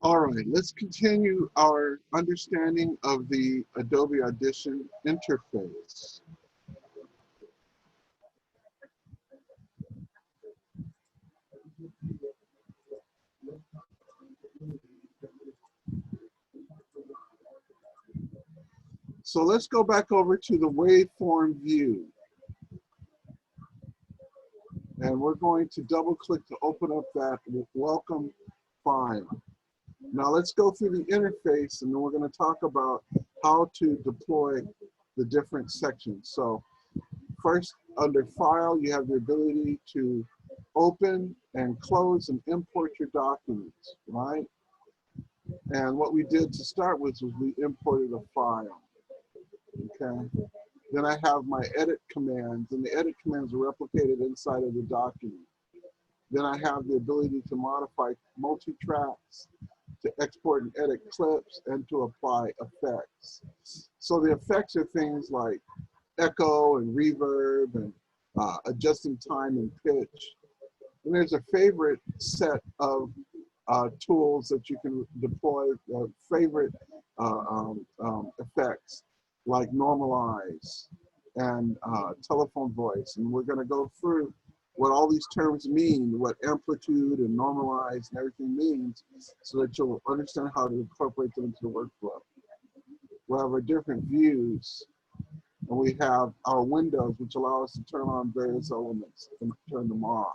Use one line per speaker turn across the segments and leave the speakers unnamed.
All right, let's continue our understanding of the Adobe Audition interface. So let's go back over to the waveform view. And we're going to double click to open up that welcome file. Now let's go through the interface and then we're going to talk about how to deploy the different sections. So first, under File, you have the ability to open and close and import your documents, right? And what we did to start with was we imported a file, okay? Then I have my edit commands, and the edit commands are replicated inside of the document. Then I have the ability to modify multi-tracks, to export and edit clips, and to apply effects. So the effects are things like echo and reverb and adjusting time and pitch. And there's a favorite set of tools that you can deploy, favorite effects like normalize and telephone voice. And we're going to go through what all these terms mean, what amplitude and normalize and everything means, so that you'll understand how to incorporate them into the workflow. We'll have our different views, and we have our windows, which allow us to turn on various elements and turn them off.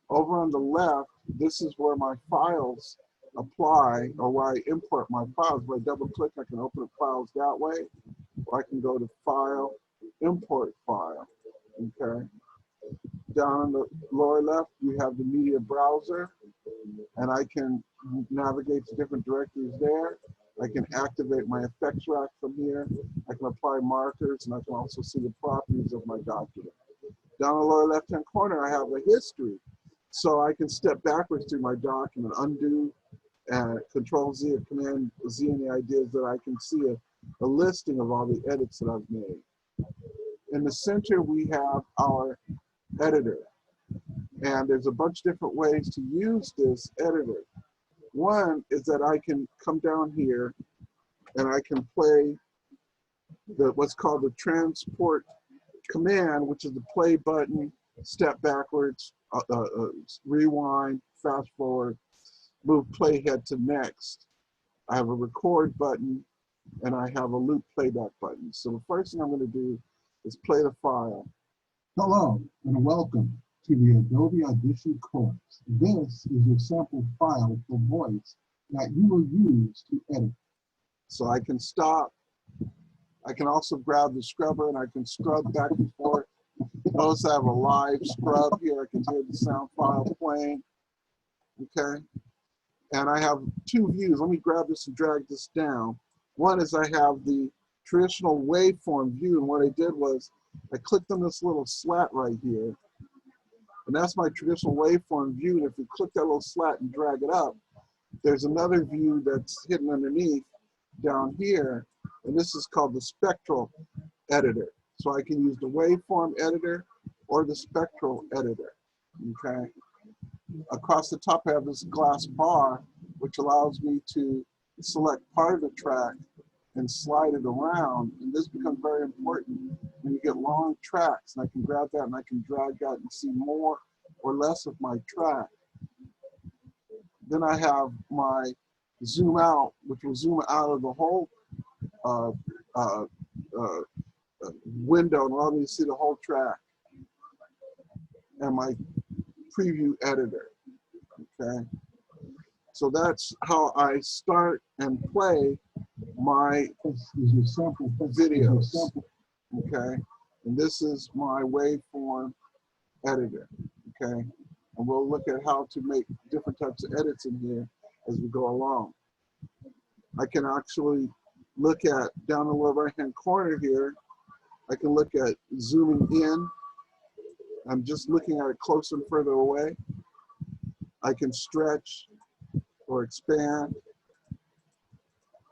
Over on the left, this is where my files apply, or where I import my files. Where I double click, I can open up files that way, or I can go to File, Import File, okay? Down in the lower left, you have the media browser, and I can navigate to different directories there. I can activate my effects rack from here. I can apply markers, and I can also see the properties of my document. Down in the lower left-hand corner, I have a history. So I can step backwards through my document, undo, and Control Z or Command Z, and the idea is that I can see a listing of all the edits that I've made. In the center, we have our editor. And there's a bunch of different ways to use this editor. One is that I can come down here and I can play what's called the transport command, which is the play button, step backwards, rewind, fast forward, move playhead to next. I have a record button and I have a loop playback button. So the first thing I'm going to do is play the file.
Hello and welcome to the Adobe Audition course. This is your sample file for voice that you will use to edit.
So I can stop. I can also grab the scrubber and I can scrub back and forth. Notice I have a live scrub here. I can hear the sound file playing, okay? And I have two views. Let me grab this and drag this down. One is I have the traditional waveform view, and what I did was I clicked on this little slat right here, and that's my traditional waveform view. And if you click that little slat and drag it up, there's another view that's hidden underneath down here, and this is called the spectral editor. So I can use the waveform editor or the spectral editor, okay? Across the top, I have this glass bar, which allows me to select part of the track and slide it around. And this becomes very important when you get long tracks, and I can grab that and I can drag that and see more or less of my track. Then I have my zoom out, which will zoom out of the whole window and allow me to see the whole track, and my preview editor, okay? So that's how I start and play my videos, okay? And this is my waveform editor, okay? And we'll look at how to make different types of edits in here as we go along. I can actually look at, down in the lower right-hand corner here, I can look at zooming in. I'm just looking at it closer and further away. I can stretch or expand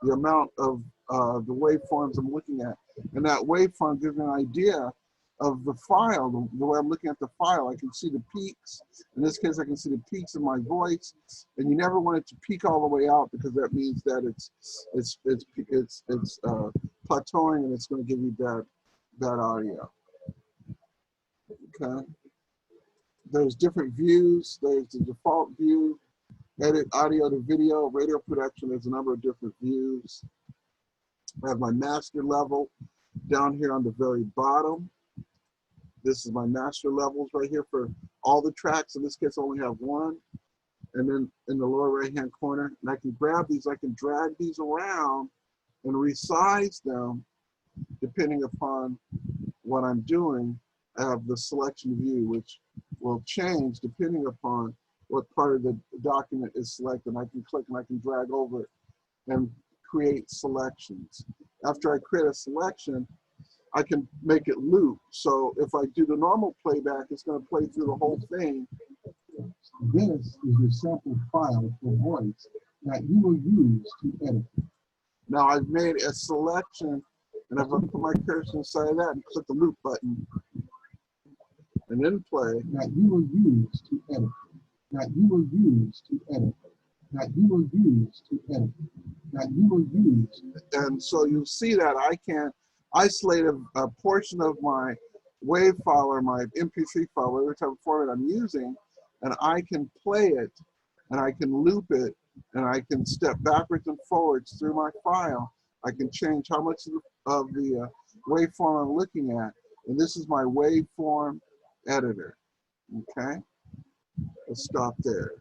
the amount of the waveforms I'm looking at. And that waveform gives me an idea of the file, the way I'm looking at the file. I can see the peaks. In this case, I can see the peaks of my voice, and you never want it to peak all the way out because that means that it's plateauing and it's going to give you bad audio. Okay. There's different views. There's the default view, edit audio to video, radio production. There's a number of different views. I have my master level down here on the very bottom. This is my master levels right here for all the tracks. In this case, I only have one. And then in the lower right-hand corner, and I can grab these, I can drag these around and resize them depending upon what I'm doing. I have the selection view, which will change depending upon what part of the document is selected. I can click and I can drag over it and create selections. After I create a selection, I can make it loop. So if I do the normal playback, it's going to play through the whole thing.
This is your sample file for voice that you will use to edit.
Now I've made a selection, and if I put my cursor inside of that and click the loop button, and then play.
That you will use to edit. That you will use to edit. That you will use to edit. That you will use.
And so you'll see that I can isolate a portion of my WAV file or my MP3 file, whatever type of format I'm using, and I can play it, and I can loop it, and I can step backwards and forwards through my file. I can change how much of the waveform I'm looking at, and this is my waveform editor. Okay, let's stop there.